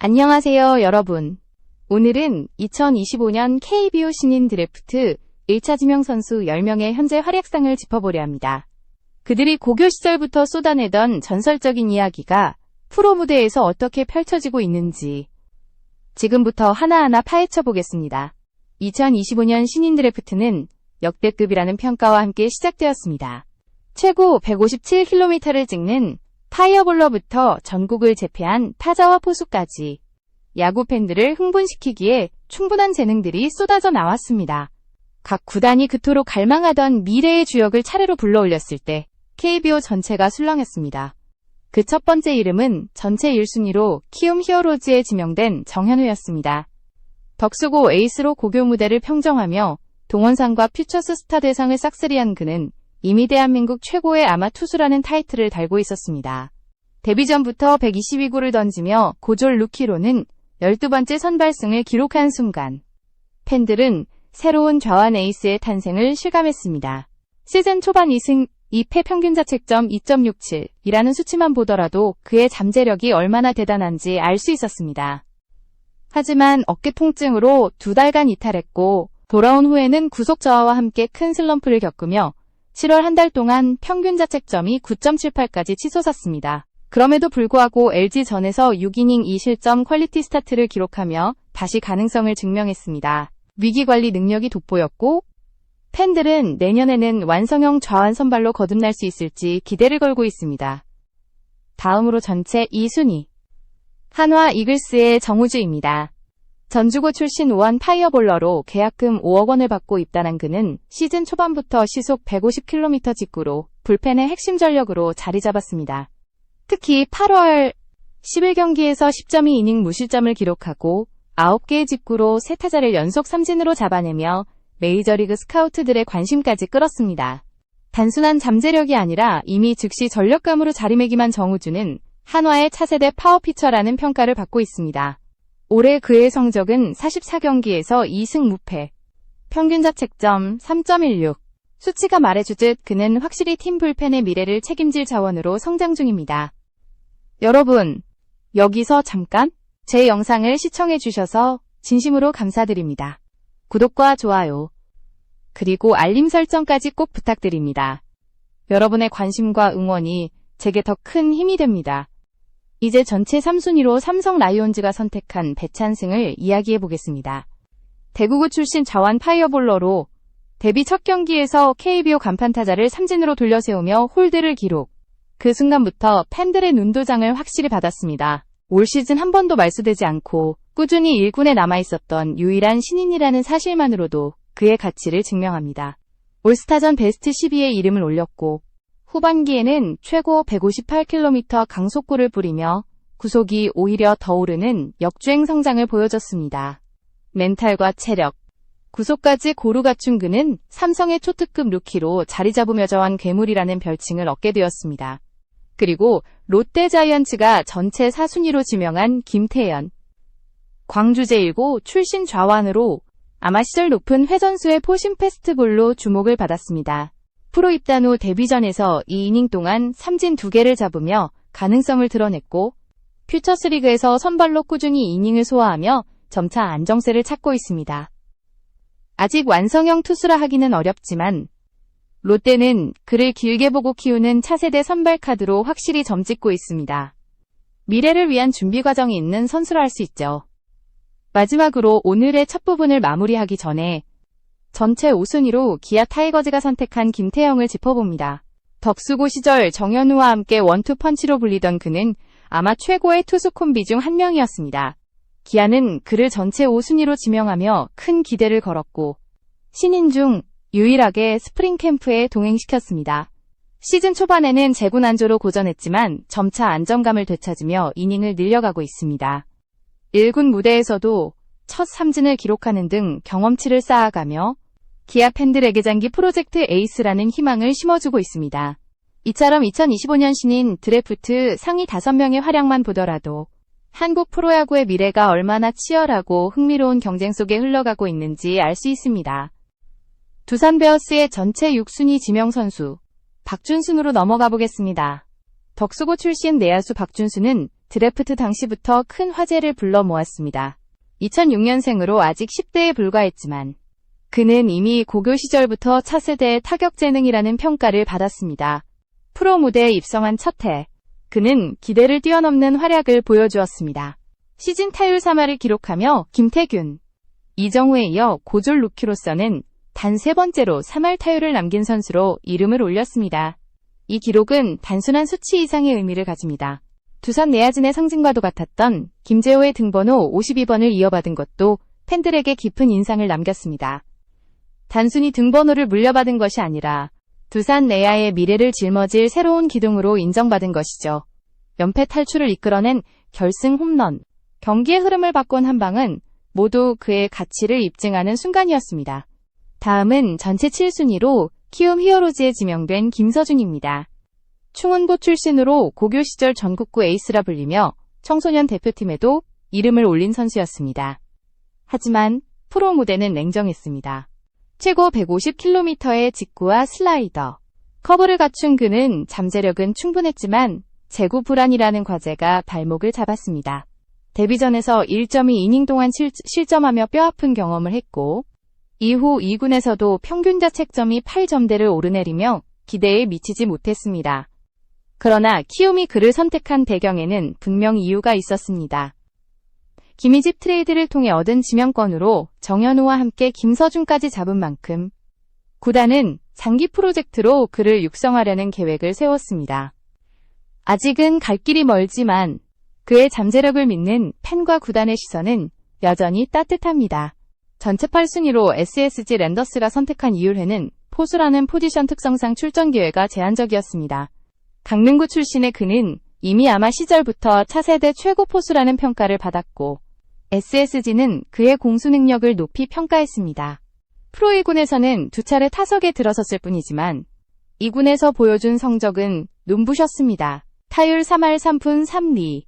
안녕하세요, 여러분. 오늘은 2025년 KBO 신인 드래프트 1차 지명 선수 10명의 현재 활약상을 짚어보려 합니다. 그들이 고교 시절부터 쏟아내던 전설적인 이야기가 프로 무대에서 어떻게 펼쳐지고 있는지 지금부터 하나하나 파헤쳐 보겠습니다. 2025년 신인 드래프트는 역대급이라는 평가와 함께 시작되었습니다. 최고 157km를 찍는 파이어볼러부터 전국을 제패한 타자와 포수까지 야구 팬들을 흥분시키기에 충분한 재능들이 쏟아져 나왔습니다. 각 구단이 그토록 갈망하던 미래의 주역을 차례로 불러올렸을 때 KBO 전체가 술렁했습니다. 그 첫 번째 이름은 전체 1순위로 키움 히어로즈에 지명된 정현우였습니다. 덕수고 에이스로 고교 무대를 평정하며 동원상과 퓨처스 스타 대상을 싹쓸이한 그는 이미 대한민국 최고의 아마 투수라는 타이틀을 달고 있었습니다. 데뷔 전부터 122구를 던지며 고졸 루키로는 12번째 선발승을 기록한 순간 팬들은 새로운 좌완 에이스의 탄생을 실감했습니다. 시즌 초반 2승 2패 평균 자책점 2.67이라는 수치만 보더라도 그의 잠재력이 얼마나 대단한지 알 수 있었습니다. 하지만 어깨 통증으로 2달간 이탈했고 돌아온 후에는 구속 저하와 함께 큰 슬럼프를 겪으며 7월 한 달 동안 평균 자책점이 9.78까지 치솟았습니다. 그럼에도 불구하고 LG전에서 6이닝 2실점 퀄리티 스타트를 기록하며 다시 가능성을 증명했습니다. 위기관리 능력이 돋보였고 팬들은 내년에는 완성형 좌완 선발로 거듭날 수 있을지 기대를 걸고 있습니다. 다음으로 전체 2순위 한화 이글스의 정우주입니다. 전주고 출신 우한 파이어볼러로 계약금 5억 원을 받고 입단한 그는 시즌 초반부터 시속 150km 직구로 불펜의 핵심 전력으로 자리 잡았습니다. 특히 8월 11경기에서 10.2이닝 무실점을 기록하고 9개의 직구로 세 타자를 연속 삼진으로 잡아내며 메이저리그 스카우트들의 관심까지 끌었습니다. 단순한 잠재력이 아니라 이미 즉시 전력감으로 자리매김한 정우주는 한화의 차세대 파워피처라는 평가를 받고 있습니다. 올해 그의 성적은 44경기에서 2승 무패, 평균 자책점 3.16. 수치가 말해주듯 그는 확실히 팀 불펜의 미래를 책임질 자원으로 성장 중입니다. 여러분, 여기서 잠깐 제 영상을 시청해주셔서 진심으로 감사드립니다. 구독과 좋아요, 그리고 알림 설정까지 꼭 부탁드립니다. 여러분의 관심과 응원이 제게 더 큰 힘이 됩니다. 이제 전체 3순위로 삼성 라이온즈가 선택한 배찬승을 이야기해보겠습니다. 대구구 출신 좌완 파이어볼러로 데뷔 첫 경기에서 KBO 간판 타자를 삼진으로 돌려세우며 홀드를 기록. 그 순간부터 팬들의 눈도장을 확실히 받았습니다. 올 시즌 한 번도 말소되지 않고 꾸준히 1군에 남아있었던 유일한 신인이라는 사실만으로도 그의 가치를 증명합니다. 올스타전 베스트 12에 이름을 올렸고 후반기에는 최고 158km 강속구를 뿌리며 구속이 오히려 더 오르는 역주행 성장을 보여줬습니다. 멘탈과 체력, 구속까지 고루 갖춘 그는 삼성의 초특급 루키로 자리 잡으며 저한 괴물이라는 별칭을 얻게 되었습니다. 그리고 롯데 자이언츠가 전체 4순위로 지명한 김태현, 광주 제1고 출신 좌완으로 아마 시절 높은 회전수의 포심 패스트볼로 주목을 받았습니다. 프로 입단 후 데뷔전에서 2이닝 동안 삼진 2개를 잡으며 가능성을 드러냈고 퓨처스리그에서 선발로 꾸준히 이닝을 소화하며 점차 안정세를 찾고 있습니다. 아직 완성형 투수라 하기는 어렵지만 롯데는 그를 길게 보고 키우는 차세대 선발 카드로 확실히 점찍고 있습니다. 미래를 위한 준비 과정이 있는 선수라 할 수 있죠. 마지막으로 오늘의 첫 부분을 마무리하기 전에 전체 5순위로 기아 타이거즈가 선택한 김태형을 짚어봅니다. 덕수고 시절 정현우와 함께 원투펀치로 불리던 그는 아마 최고의 투수 콤비 중 한 명이었습니다. 기아는 그를 전체 5순위로 지명하며 큰 기대를 걸었고 신인 중 유일하게 스프링 캠프에 동행시켰습니다. 시즌 초반에는 재구난조로 고전했지만 점차 안정감을 되찾으며 이닝을 늘려가고 있습니다. 1군 무대에서도 첫 삼진을 기록하는 등 경험치를 쌓아가며 기아 팬들에게 장기 프로젝트 에이스라는 희망을 심어주고 있습니다. 이처럼 2025년 신인 드래프트 상위 5명의 활약만 보더라도 한국 프로야구의 미래가 얼마나 치열하고 흥미로운 경쟁 속에 흘러가고 있는지 알 수 있습니다. 두산 베어스의 전체 6순위 지명 선수 박준순으로 넘어가 보겠습니다. 덕수고 출신 내야수 박준수는 드래프트 당시부터 큰 화제를 불러 모았습니다. 2006년생으로 아직 10대에 불과했지만 그는 이미 고교 시절부터 차세대 타격 재능이라는 평가를 받았습니다. 프로 무대에 입성한 첫 해, 그는 기대를 뛰어넘는 활약을 보여주었습니다. 시즌 타율 3할을 기록하며 김태균, 이정우에 이어 고졸 루키로서는 단 3번째로 3할 타율을 남긴 선수로 이름을 올렸습니다. 이 기록은 단순한 수치 이상의 의미를 가집니다. 두산 내야진의 상징과도 같았던 김재호의 등번호 52번을 이어받은 것도 팬들에게 깊은 인상을 남겼습니다. 단순히 등번호를 물려받은 것이 아니라 두산 내야의 미래를 짊어질 새로운 기둥으로 인정받은 것이죠. 연패 탈출을 이끌어낸 결승 홈런, 경기의 흐름을 바꾼 한 방은 모두 그의 가치를 입증하는 순간이었습니다. 다음은 전체 7순위로 키움 히어로즈에 지명된 김서준입니다. 충운고 출신으로 고교 시절 전국구 에이스라 불리며 청소년 대표팀에도 이름을 올린 선수였습니다. 하지만 프로 무대는 냉정했습니다. 최고 150km의 직구와 슬라이더, 커브를 갖춘 그는 잠재력은 충분했지만 제구 불안이라는 과제가 발목을 잡았습니다. 데뷔전에서 1.2이닝 동안 실점하며 뼈아픈 경험을 했고 이후 2군에서도 평균 자책점이 8점대를 오르내리며 기대에 미치지 못했습니다. 그러나 키움이 그를 선택한 배경에는 분명 이유가 있었습니다. 김희집 트레이드를 통해 얻은 지명권으로 정현우와 함께 김서준까지 잡은 만큼 구단은 장기 프로젝트로 그를 육성하려는 계획을 세웠습니다. 아직은 갈 길이 멀지만 그의 잠재력을 믿는 팬과 구단의 시선은 여전히 따뜻합니다. 전체 8순위로 SSG 랜더스가 선택한 이유에는 포수라는 포지션 특성상 출전 기회가 제한적이었습니다. 강릉구 출신의 그는 이미 아마 시절부터 차세대 최고 포수라는 평가를 받았고 SSG는 그의 공수 능력을 높이 평가했습니다. 프로 1군에서는 2차례 타석에 들어섰을 뿐이지만 2군에서 보여준 성적은 눈부셨습니다. 타율 3할 3푼 3리,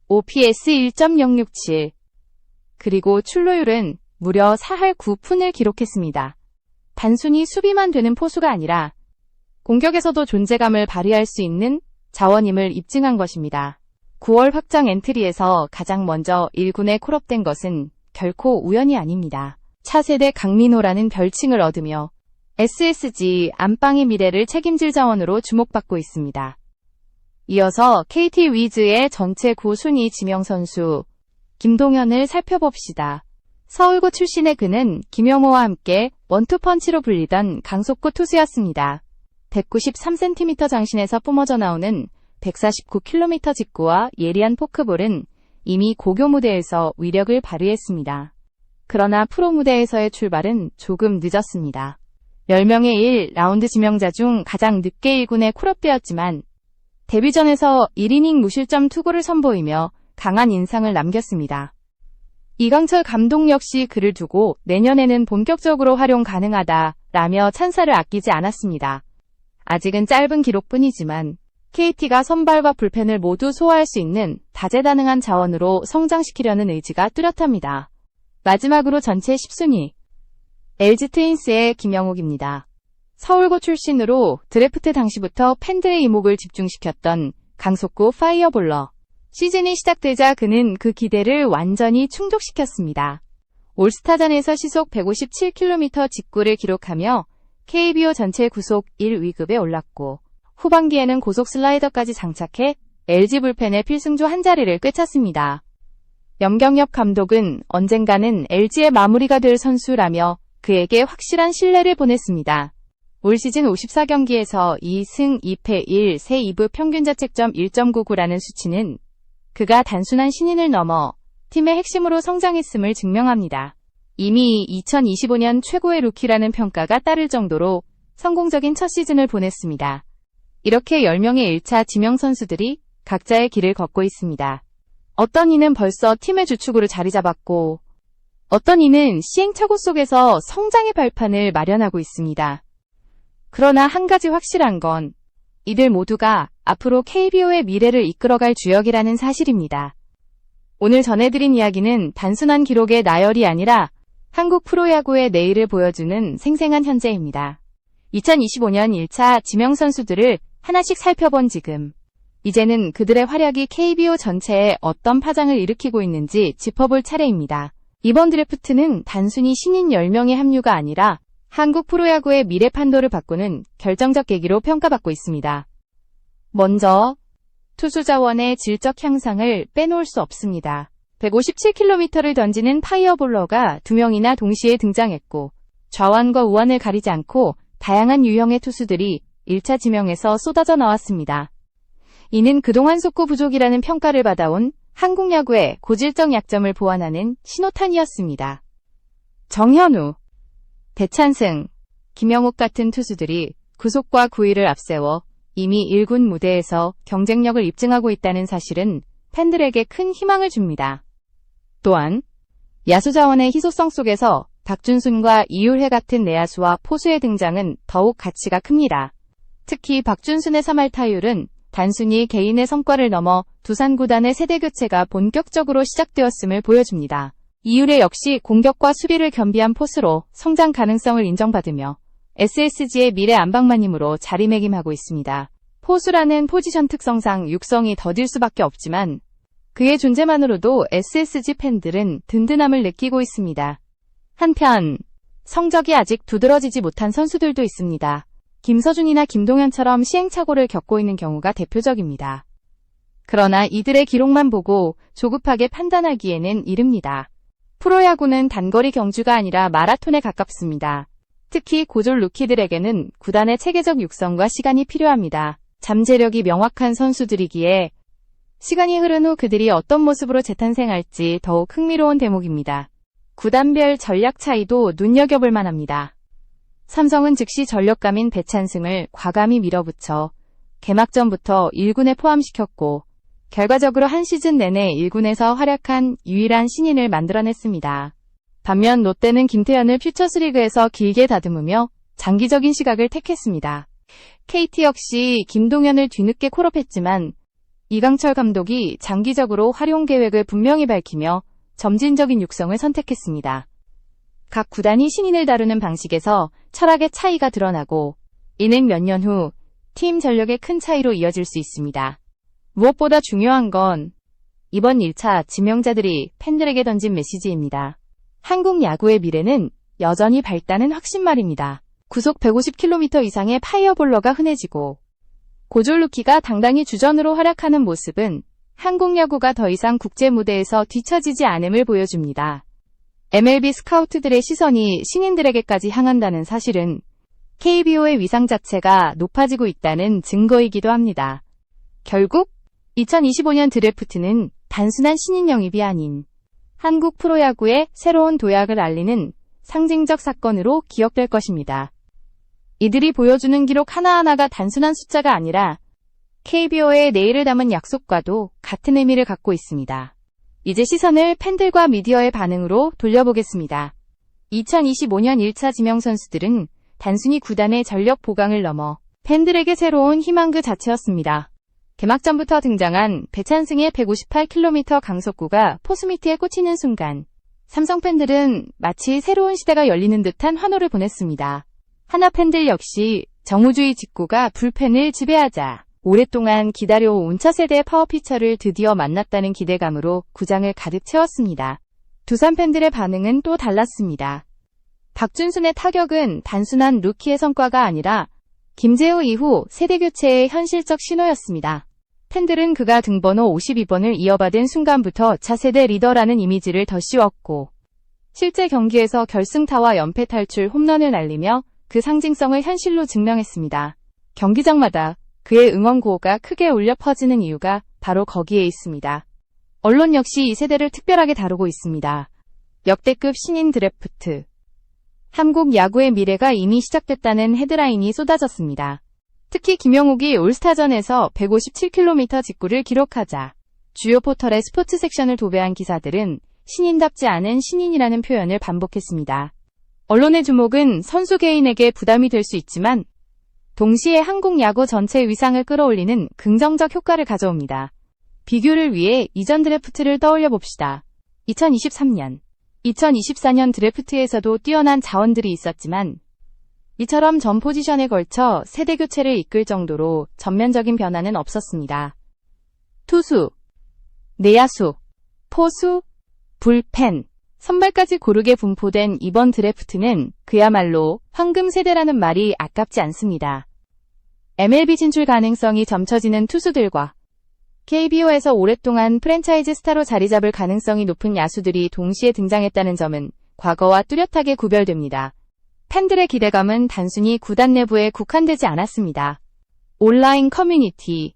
OPS 1.067, 그리고 출루율은 무려 4할 9푼을 기록했습니다. 단순히 수비만 되는 포수가 아니라 공격에서도 존재감을 발휘할 수 있는 자원임을 입증한 것입니다. 9월 확장 엔트리에서 가장 먼저 1군에 콜업된 것은 결코 우연이 아닙니다. 차세대 강민호라는 별칭을 얻으며 SSG 안방의 미래를 책임질 자원으로 주목받고 있습니다. 이어서 KT 위즈의 전체 9순위 지명선수 김동현을 살펴봅시다. 서울고 출신의 그는 김영호와 함께 원투펀치로 불리던 강속구 투수였습니다. 193cm 장신에서 뿜어져 나오는 149km 직구와 예리한 포크볼은 이미 고교 무대에서 위력을 발휘했습니다. 그러나 프로 무대에서의 출발은 조금 늦었습니다. 10명의 1라운드 지명자 중 가장 늦게 1군에 콜업되었지만 데뷔전에서 1이닝 무실점 투구를 선보이며 강한 인상을 남겼습니다. 이강철 감독 역시 그를 두고 내년에는 본격적으로 활용 가능하다라며 찬사를 아끼지 않았습니다. 아직은 짧은 기록뿐이지만 KT가 선발과 불펜을 모두 소화할 수 있는 다재다능한 자원으로 성장시키려는 의지가 뚜렷합니다. 마지막으로 전체 10순위 LG 트윈스의 김영욱입니다. 서울고 출신으로 드래프트 당시부터 팬들의 이목을 집중시켰던 강속구 파이어볼러. 시즌이 시작되자 그는 그 기대를 완전히 충족시켰습니다. 올스타전에서 시속 157km 직구를 기록하며 KBO 전체 구속 1위급에 올랐고 후반기에는 고속 슬라이더까지 장착해 LG 불펜의 필승조 한 자리를 꿰찼습니다. 염경엽 감독은 언젠가는 LG의 마무리가 될 선수라며 그에게 확실한 신뢰를 보냈습니다. 올 시즌 54경기에서 2승 2패 1세 2부 평균 자책점 1.99라는 수치는 그가 단순한 신인을 넘어 팀의 핵심으로 성장했음을 증명합니다. 이미 2025년 최고의 루키라는 평가가 따를 정도로 성공적인 첫 시즌을 보냈습니다. 이렇게 10명의 1차 지명 선수들이 각자의 길을 걷고 있습니다. 어떤 이는 벌써 팀의 주축으로 자리 잡았고 어떤 이는 시행착오 속에서 성장의 발판을 마련하고 있습니다. 그러나 한 가지 확실한 건 이들 모두가 앞으로 KBO의 미래를 이끌어갈 주역이라는 사실입니다. 오늘 전해드린 이야기는 단순한 기록의 나열이 아니라 한국 프로야구의 내일을 보여주는 생생한 현재입니다. 2025년 1차 지명 선수들을 하나씩 살펴본 지금 이제는 그들의 활약이 KBO 전체에 어떤 파장을 일으키고 있는지 짚어볼 차례입니다. 이번 드래프트는 단순히 신인 10명의 합류가 아니라 한국 프로야구의 미래 판도를 바꾸는 결정적 계기로 평가받고 있습니다. 먼저 투수 자원의 질적 향상을 빼놓을 수 없습니다. 157km를 던지는 파이어볼러가 2명이나 동시에 등장했고 좌완과 우완을 가리지 않고 다양한 유형의 투수들이 1차 지명에서 쏟아져 나왔습니다. 이는 그동안 속구 부족이라는 평가를 받아온 한국 야구의 고질적 약점을 보완하는 신호탄이었습니다. 정현우, 배찬승, 김영욱 같은 투수들이 구속과 구위를 앞세워 이미 1군 무대에서 경쟁력을 입증하고 있다는 사실은 팬들에게 큰 희망을 줍니다. 또한 야수 자원의 희소성 속에서 박준순과 이율해 같은 내야수와 포수의 등장은 더욱 가치가 큽니다. 특히 박준순의 3할 타율은 단순히 개인의 성과를 넘어 두산 구단의 세대 교체가 본격적으로 시작되었음을 보여줍니다. 이율해 역시 공격과 수비를 겸비한 포수로 성장 가능성을 인정받으며 SSG의 미래 안방마님으로 자리매김하고 있습니다. 포수라는 포지션 특성상 육성이 더딜 수밖에 없지만 그의 존재만으로도 SSG 팬들은 든든함을 느끼고 있습니다. 한편 성적이 아직 두드러지지 못한 선수들도 있습니다. 김서준이나 김동현처럼 시행착오를 겪고 있는 경우가 대표적입니다. 그러나 이들의 기록만 보고 조급하게 판단하기에는 이릅니다. 프로야구는 단거리 경주가 아니라 마라톤에 가깝습니다. 특히 고졸 루키들에게는 구단의 체계적 육성과 시간이 필요합니다. 잠재력이 명확한 선수들이기에 시간이 흐른 후 그들이 어떤 모습으로 재탄생할지 더욱 흥미로운 대목입니다. 구단별 전략 차이도 눈여겨볼 만합니다. 삼성은 즉시 전력감인 배찬승을 과감히 밀어붙여 개막전부터 1군에 포함시켰고 결과적으로 한 시즌 내내 1군에서 활약한 유일한 신인을 만들어냈습니다. 반면 롯데는 김태현을 퓨처스리그에서 길게 다듬으며 장기적인 시각을 택했습니다. KT 역시 김동현을 뒤늦게 콜업했지만 이강철 감독이 장기적으로 활용 계획을 분명히 밝히며 점진적인 육성을 선택했습니다. 각 구단이 신인을 다루는 방식에서 철학의 차이가 드러나고 이는 몇 년 후 팀 전력의 큰 차이로 이어질 수 있습니다. 무엇보다 중요한 건 이번 1차 지명자들이 팬들에게 던진 메시지입니다. 한국 야구의 미래는 여전히 밝다는 확신 말입니다. 구속 150km 이상의 파이어볼러가 흔해지고 고졸 루키가 당당히 주전으로 활약하는 모습은 한국 야구가 더 이상 국제 무대에서 뒤처지지 않음을 보여줍니다. MLB 스카우트들의 시선이 신인들에게까지 향한다는 사실은 KBO의 위상 자체가 높아지고 있다는 증거이기도 합니다. 결국 2025년 드래프트는 단순한 신인 영입이 아닌 한국 프로야구의 새로운 도약을 알리는 상징적 사건으로 기억될 것입니다. 이들이 보여주는 기록 하나하나가 단순한 숫자가 아니라 KBO의 내일을 담은 약속과도 같은 의미를 갖고 있습니다. 이제 시선을 팬들과 미디어의 반응으로 돌려보겠습니다. 2025년 1차 지명 선수들은 단순히 구단의 전력 보강을 넘어 팬들에게 새로운 희망 그 자체였습니다. 개막전부터 등장한 배찬승의 158km 강속구가 포스미트에 꽂히는 순간 삼성 팬들은 마치 새로운 시대가 열리는 듯한 환호를 보냈습니다. 하나 팬들 역시 정우주의 직구가 불펜을 지배하자 오랫동안 기다려온 차세대의 파워피처를 드디어 만났다는 기대감으로 구장을 가득 채웠습니다. 두산 팬들의 반응은 또 달랐습니다. 박준순의 타격은 단순한 루키의 성과가 아니라 김재호 이후 세대교체의 현실적 신호였습니다. 팬들은 그가 등번호 52번을 이어받은 순간부터 차세대 리더라는 이미지를 더 씌웠고 실제 경기에서 결승타와 연패 탈출 홈런을 날리며 그 상징성을 현실로 증명했습니다. 경기장마다 그의 응원 구호가 크게 울려 퍼지는 이유가 바로 거기에 있습니다. 언론 역시 이 세대를 특별하게 다루고 있습니다. 역대급 신인 드래프트. 한국 야구의 미래가 이미 시작됐다는 헤드라인이 쏟아졌습니다. 특히 김영욱이 올스타전에서 157km 직구를 기록하자 주요 포털의 스포츠 섹션을 도배한 기사들은 신인답지 않은 신인이라는 표현을 반복했습니다. 언론의 주목은 선수 개인에게 부담이 될 수 있지만 동시에 한국 야구 전체의 위상을 끌어올리는 긍정적 효과를 가져옵니다. 비교를 위해 이전 드래프트를 떠올려 봅시다. 2023년, 2024년 드래프트에서도 뛰어난 자원들이 있었지만 이처럼 전 포지션에 걸쳐 세대 교체를 이끌 정도로 전면적인 변화는 없었습니다. 투수, 내야수, 포수, 불펜, 선발까지 고르게 분포된 이번 드래프트는 그야말로 황금 세대라는 말이 아깝지 않습니다. MLB 진출 가능성이 점쳐지는 투수들과 KBO에서 오랫동안 프랜차이즈 스타로 자리 잡을 가능성이 높은 야수들이 동시에 등장했다는 점은 과거와 뚜렷하게 구별됩니다. 팬들의 기대감은 단순히 구단 내부에 국한되지 않았습니다. 온라인 커뮤니티,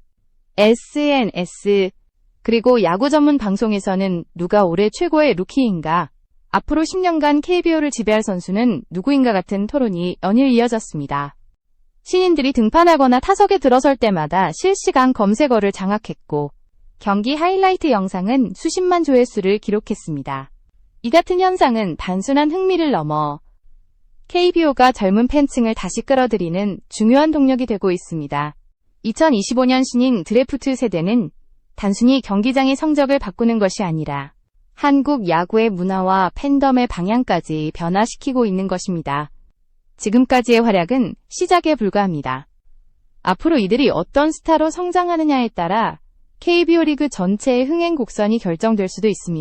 SNS, 그리고 야구 전문 방송에서는 누가 올해 최고의 루키인가, 앞으로 10년간 KBO를 지배할 선수는 누구인가 같은 토론이 연일 이어졌습니다. 신인들이 등판하거나 타석에 들어설 때마다 실시간 검색어를 장악했고, 경기 하이라이트 영상은 수십만 조회수를 기록했습니다. 이 같은 현상은 단순한 흥미를 넘어 KBO가 젊은 팬층을 다시 끌어들이는 중요한 동력이 되고 있습니다. 2025년 신인 드래프트 세대는 단순히 경기장의 성적을 바꾸는 것이 아니라 한국 야구의 문화와 팬덤의 방향까지 변화시키고 있는 것입니다. 지금까지의 활약은 시작에 불과합니다. 앞으로 이들이 어떤 스타로 성장하느냐에 따라 KBO 리그 전체의 흥행 곡선이 결정될 수도 있습니다.